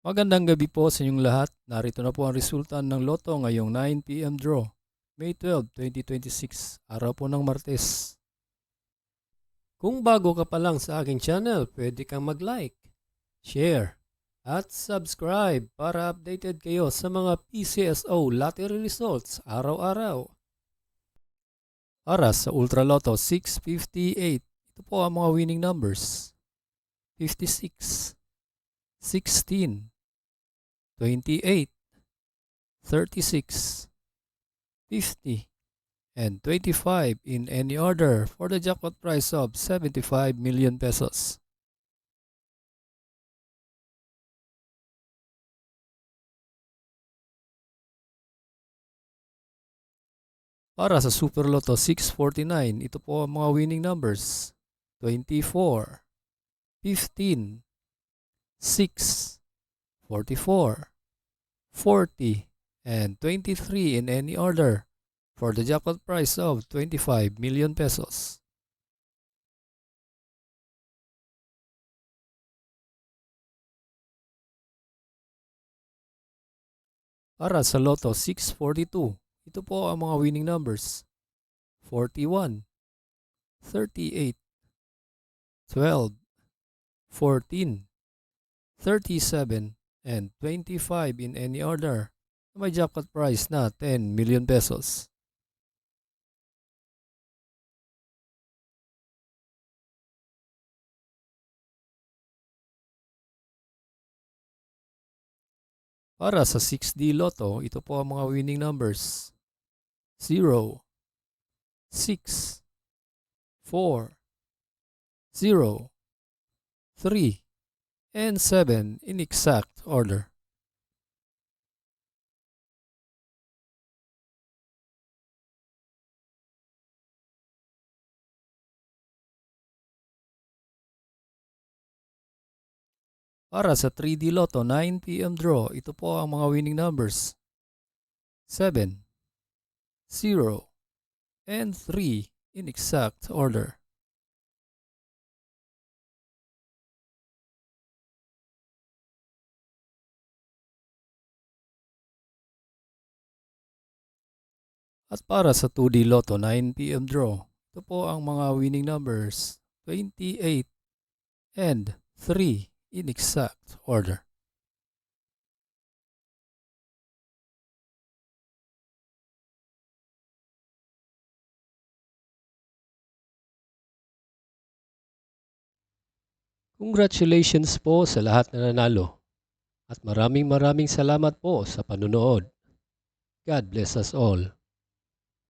Magandang gabi po sa inyong lahat. Narito na po ang resulta ng Lotto ngayong 9 p.m. draw. May 12, 2026, araw po ng Martes. Kung bago ka pa lang sa aking channel, pwede kang mag-like, Share. at subscribe para updated kayo sa mga PCSO lottery results araw-araw. Para sa Ultra Lotto 658, ito po ang mga winning numbers. 56, 16, 28, 36, 50, and 25 in any order for the jackpot prize of 75 million pesos. Para sa Super Lotto 649, ito po ang mga winning numbers. 24, 15, 6, 44, 40, and 23 in any order for the jackpot prize of 25 million pesos. Para sa Lotto 642, ito po ang mga winning numbers. 41, 38, 12, 14, 37, and 25 in any order na may jackpot prize na 10 million pesos. Para sa 6D Lotto, ito po ang mga winning numbers. 0, 6, 4, 0, 3, and 7 in exact order. Para sa 3D Lotto 9 p.m. draw, ito po ang mga winning numbers. 7, 0, and 3 in exact order. At para sa 2D Lotto 9 p.m. draw, ito po ang mga winning numbers. 28 and 3 in exact order. Congratulations po sa lahat na nanalo. At maraming salamat po sa panunood. God bless us all.